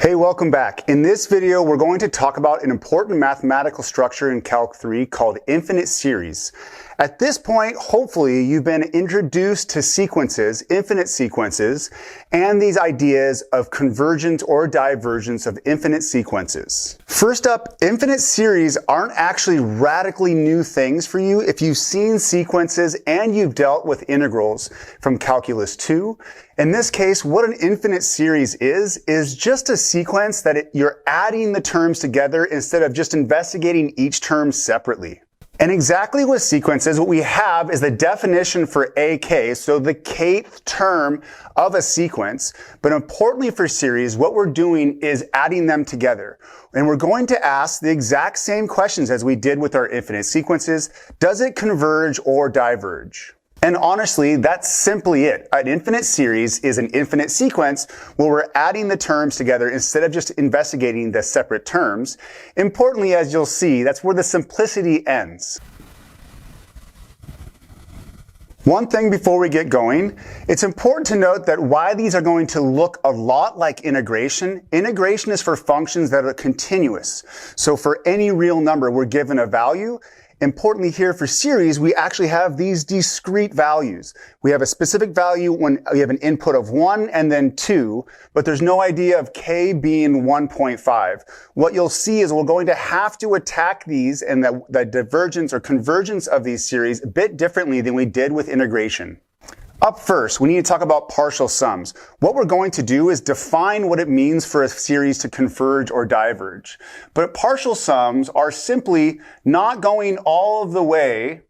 Hey, welcome back. In this video, we're going to talk about an important mathematical structure in Calc 3 called infinite series. At this point, hopefully, you've been introduced to sequences, infinite sequences, and these ideas of convergence or divergence of infinite sequences. First up, infinite series aren't actually radically new things for you if you've seen sequences and you've dealt with integrals from Calculus 2. In this case, what an infinite series is just a sequence that you're adding the terms together instead of just investigating each term separately. And exactly with sequences, what we have is the definition for AK, so the kth term of a sequence. But importantly for series, what we're doing is adding them together. And we're going to ask the exact same questions as we did with our infinite sequences. Does it converge or diverge? And honestly, that's simply it. An infinite series is an infinite sequence where we're adding the terms together instead of just investigating the separate terms. Importantly, as you'll see, that's where the simplicity ends. One thing before we get going, it's important to note that why these are going to look a lot like integration. Integration is for functions that are continuous. So for any real number, we're given a value. Importantly here for series, we actually have these discrete values. We have a specific value when we have an input of 1 and then 2, but there's no idea of k being 1.5. What you'll see is we're going to have to attack these and the divergence or convergence of these series a bit differently than we did with integration. Up first, we need to talk about partial sums. What we're going to do is define what it means for a series to converge or diverge. But partial sums are simply not going all of the way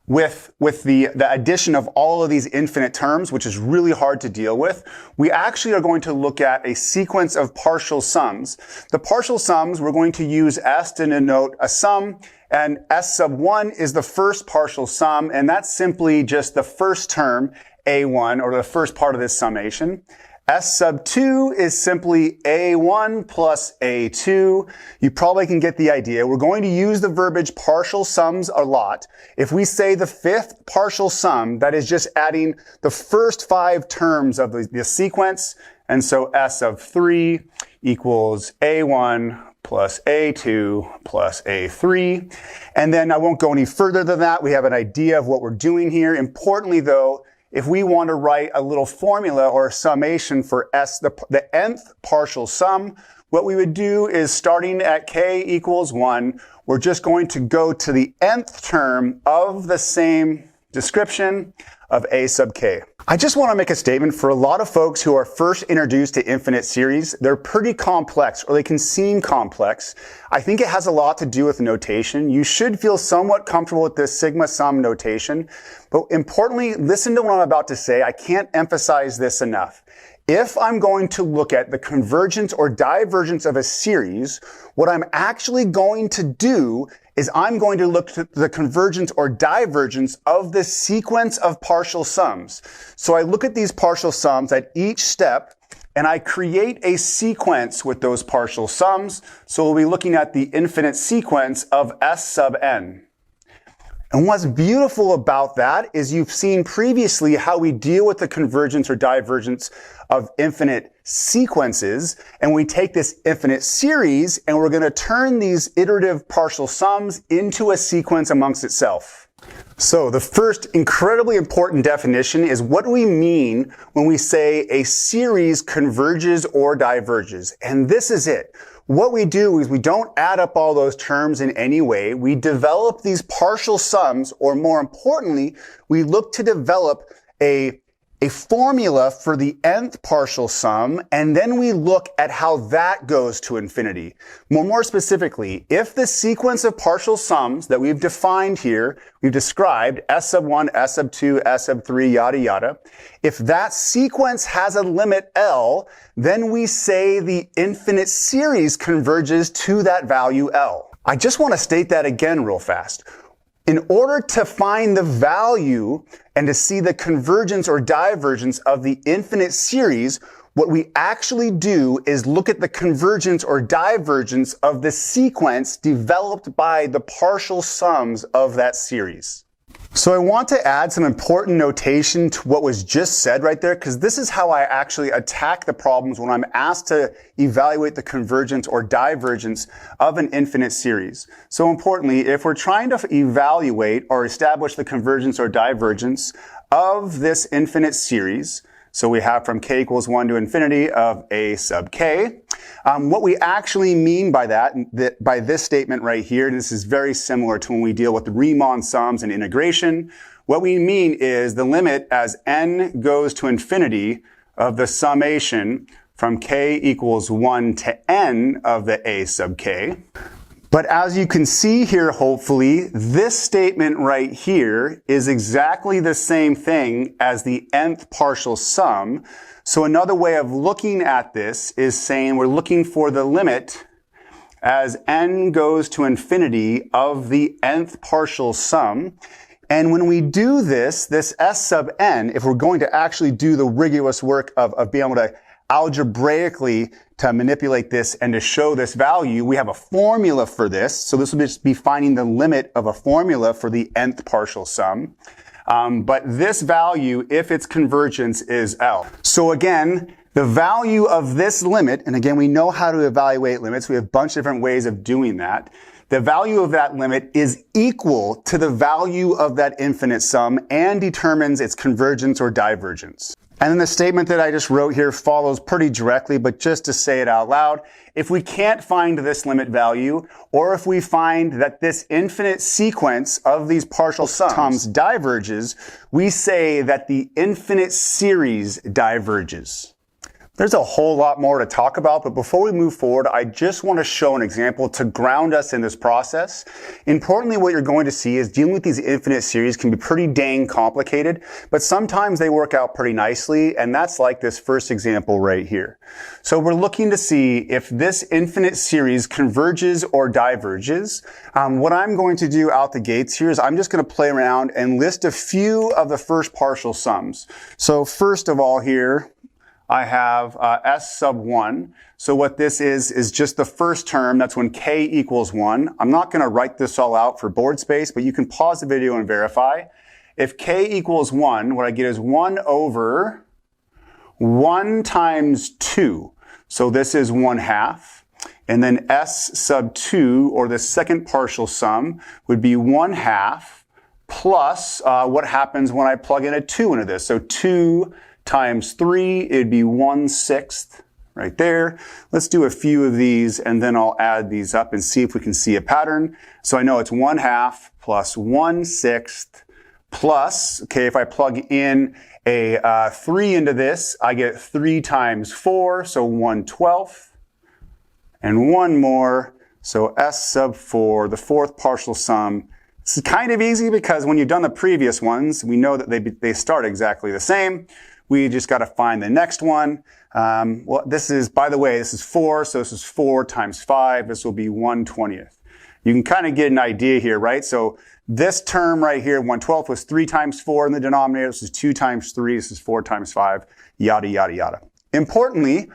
with the addition of all of these infinite terms, which is really hard to deal with. We actually are going to look at a sequence of partial sums. The partial sums, we're going to use S to denote a sum, and S sub 1 is the first partial sum, and that's simply just the first term, A1, or the first part of this summation. S sub 2 is simply A1 plus A2. You probably can get the idea. We're going to use the verbiage partial sums a lot. If we say the fifth partial sum, that is just adding the first 5 terms of the sequence. And so S of 3 equals A1 plus A2 plus A3. And then I won't go any further than that. We have an idea of what we're doing here. Importantly, though, if we want to write a little formula or a summation for S, the nth partial sum, what we would do is starting at k equals 1, we're just going to go to the nth term of the same description of A sub k. I just want to make a statement for a lot of folks who are first introduced to infinite series. They're pretty complex, or they can seem complex. I think it has a lot to do with notation. You should feel somewhat comfortable with this sigma sum notation. But importantly, listen to what I'm about to say. I can't emphasize this enough. If I'm going to look at the convergence or divergence of a series, what I'm actually going to do is I'm going to look at the convergence or divergence of the sequence of partial sums. So I look at these partial sums at each step, and I create a sequence with those partial sums. So we'll be looking at the infinite sequence of S sub n. And what's beautiful about that is you've seen previously how we deal with the convergence or divergence of infinite sequences, and we take this infinite series and we're going to turn these iterative partial sums into a sequence amongst itself. So the first incredibly important definition is what do we mean when we say a series converges or diverges? And this is it. What we do is we don't add up all those terms in any way. We develop these partial sums, or more importantly, we look to develop a formula for the nth partial sum, and then we look at how that goes to infinity. More specifically, if the sequence of partial sums that we've defined here, we've described S sub 1, S sub 2, S sub 3, yada yada, if that sequence has a limit L, then we say the infinite series converges to that value L. I just want to state that again real fast. In order to find the value and to see the convergence or divergence of the infinite series, what we actually do is look at the convergence or divergence of the sequence developed by the partial sums of that series. So I want to add some important notation to what was just said right there, because this is how I actually attack the problems when I'm asked to evaluate the convergence or divergence of an infinite series. So importantly, if we're trying to evaluate or establish the convergence or divergence of this infinite series, so we have from k equals 1 to infinity of a sub k. What we actually mean by that, by this statement right here, and this is very similar to when we deal with the Riemann sums and integration, what we mean is the limit as n goes to infinity of the summation from k equals 1 to n of the a sub k. But as you can see here, hopefully, this statement right here is exactly the same thing as the nth partial sum. So another way of looking at this is saying we're looking for the limit as n goes to infinity of the nth partial sum. And when we do this s sub n, if we're going to actually do the rigorous work of being able to algebraically to manipulate this and to show this value, we have a formula for this. So this will just be finding the limit of a formula for the nth partial sum. But this value, if its convergence, is L. So again, the value of this limit, and again, we know how to evaluate limits. We have a bunch of different ways of doing that. The value of that limit is equal to the value of that infinite sum and determines its convergence or divergence. And then the statement that I just wrote here follows pretty directly, but just to say it out loud, if we can't find this limit value, or if we find that this infinite sequence of these partial sums diverges, we say that the infinite series diverges. There's a whole lot more to talk about, but before we move forward, I just want to show an example to ground us in this process. Importantly, what you're going to see is dealing with these infinite series can be pretty dang complicated, but sometimes they work out pretty nicely, and that's like this first example right here. So we're looking to see if this infinite series converges or diverges. What I'm going to do out the gates here is I'm just going to play around and list a few of the first partial sums. So first of all here, I have s sub 1. So what this is just the first term. That's when k equals 1. I'm not going to write this all out for board space, but you can pause the video and verify. If k equals 1, what I get is 1 over 1 times 2. So this is 1/2. And then s sub 2, or the second partial sum, would be 1/2 plus what happens when I plug in a 2 into this. So 2 times 3, it'd be 1/6 right there. Let's do a few of these and then I'll add these up and see if we can see a pattern. So I know it's 1/2 plus 1/6 plus, okay, if I plug in a 3 into this, I get 3 times 4, so 1/12. And one more, so s sub 4, the fourth partial sum. This is kind of easy because when you've done the previous ones, we know that they start exactly the same. We just got to find the next one. Well, this is, by the way, this is 4, so this is 4 times 5. This will be 1/20th. You can kind of get an idea here, right? So this term right here, 1/12, was 3 times 4 in the denominator. This is 2 times 3. This is 4 times 5, yada, yada, yada. Importantly,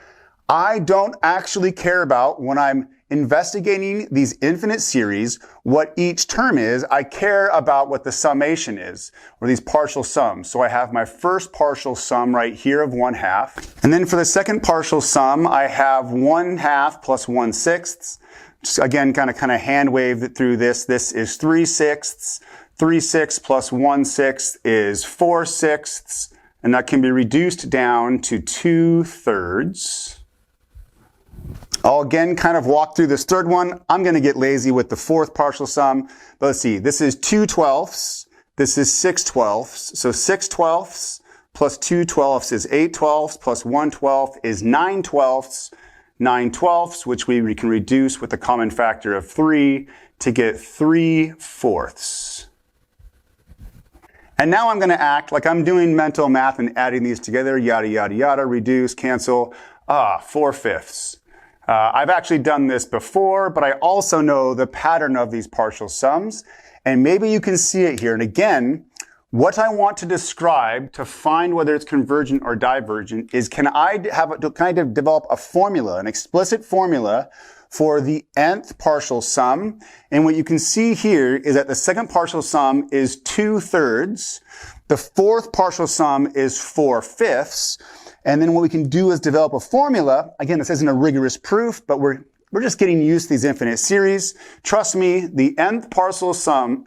I don't actually care about when I'm investigating these infinite series what each term is. I care about what the summation is, or these partial sums. So I have my first partial sum right here of 1/2. And then for the second partial sum, I have 1/2 plus 1/6. Just again, kind of hand wave it through this. This is 3/6. 3/6 plus 1/6 is 4/6. And that can be reduced down to 2/3. I'll again kind of walk through this third one. I'm going to get lazy with the fourth partial sum. But let's see, this is 2/12. This is 6/12. So 6/12 plus 2/12 is 8/12 plus 1/12 is 9/12. 9/12, which we can reduce with the common factor of 3 to get 3/4. And now I'm going to act like I'm doing mental math and adding these together, yada, yada, yada, reduce, cancel, 4/5. I've actually done this before, but I also know the pattern of these partial sums, and maybe you can see it here. And again, What I want to describe to find whether it's convergent or divergent is can I develop a formula, an explicit formula for the nth partial sum. And what you can see here is that the second partial sum is 2/3. The fourth partial sum is 4/5. And then what we can do is develop a formula. Again, this isn't a rigorous proof, but we're just getting used to these infinite series. Trust me, the nth partial sum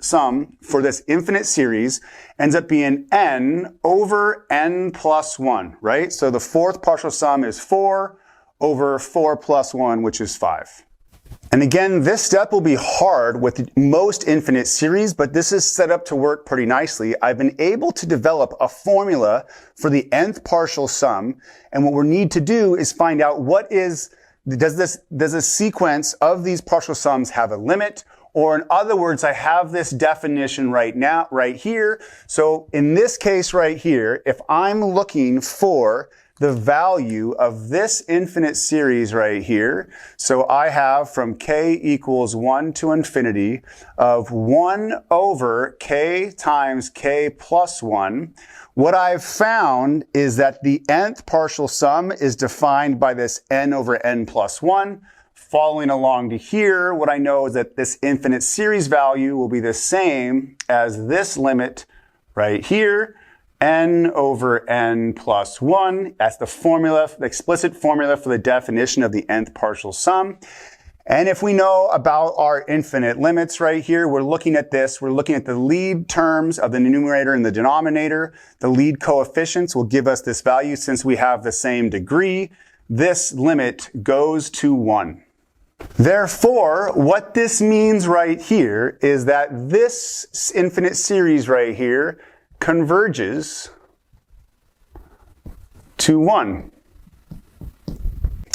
for this infinite series ends up being n over n plus 1, right? So the fourth partial sum is 4 over 4 plus 1, which is 5. And again, this step will be hard with most infinite series, but this is set up to work pretty nicely. I've been able to develop a formula for the nth partial sum, and what we need to do is find out does a sequence of these partial sums have a limit? Or in other words, I have this definition right here. So in this case right here, if I'm looking for the value of this infinite series right here, so I have from k equals 1 to infinity of 1 over k times k plus 1, what I've found is that the nth partial sum is defined by this n over n plus 1. Following along to here, what I know is that this infinite series value will be the same as this limit right here, n over n plus 1. That's the formula, the explicit formula for the definition of the nth partial sum. And if we know about our infinite limits right here, we're looking at this. We're looking at the lead terms of the numerator and the denominator. The lead coefficients will give us this value since we have the same degree. This limit goes to 1. Therefore, what this means right here is that this infinite series right here converges to 1.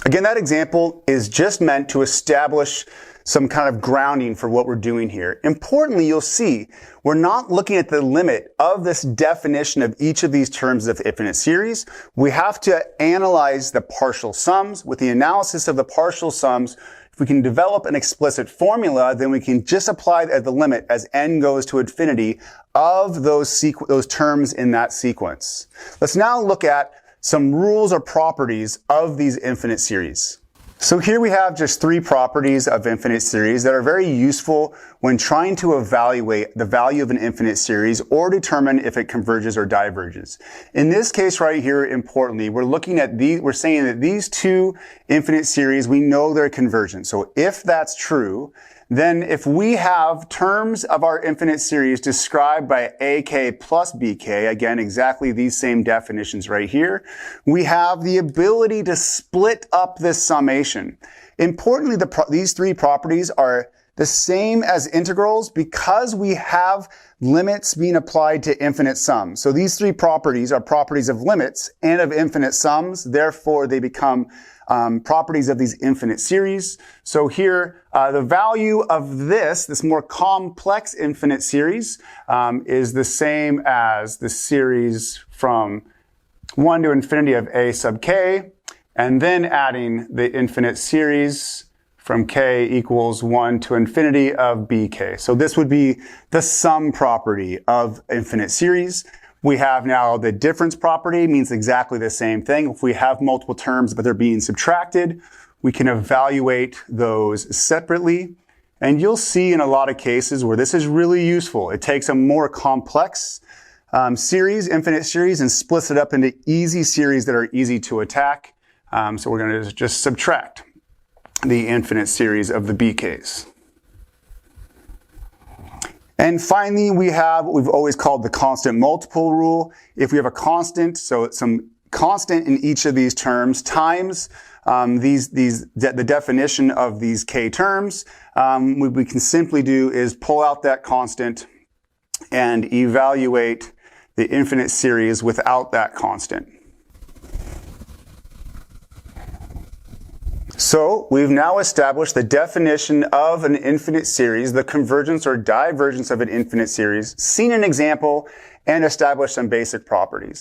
Again, that example is just meant to establish some kind of grounding for what we're doing here. Importantly, you'll see we're not looking at the limit of this definition of each of these terms of infinite series. We have to analyze the partial sums. With the analysis of the partial sums, if we can develop an explicit formula, then we can just apply the limit as n goes to infinity of those terms in that sequence. Let's now look at some rules or properties of these infinite series. So here we have just 3 properties of infinite series that are very useful when trying to evaluate the value of an infinite series or determine if it converges or diverges. In this case right here, importantly, we're saying that these 2 infinite series, we know they're convergent. So if that's true, then if we have terms of our infinite series described by AK plus BK, again, exactly these same definitions right here, we have the ability to split up this summation. Importantly, these 3 properties are the same as integrals because we have limits being applied to infinite sums. So these 3 properties are properties of limits and of infinite sums. Therefore, they become properties of these infinite series. So here, the value of this more complex infinite series is the same as the series from 1 to infinity of a sub k, and then adding the infinite series from k equals 1 to infinity of bk. So this would be the sum property of infinite series. We have now the difference property, means exactly the same thing. If we have multiple terms but they're being subtracted, we can evaluate those separately. And you'll see in a lot of cases where this is really useful. It takes a more complex series, infinite series, and splits it up into easy series that are easy to attack. So we're going to just subtract the infinite series of the BKs. And finally, we have what we've always called the constant multiple rule. If we have a constant, so it's some constant in each of these terms times the definition of these k terms, what we can simply do is pull out that constant and evaluate the infinite series without that constant. So we've now established the definition of an infinite series, the convergence or divergence of an infinite series, seen an example, and established some basic properties.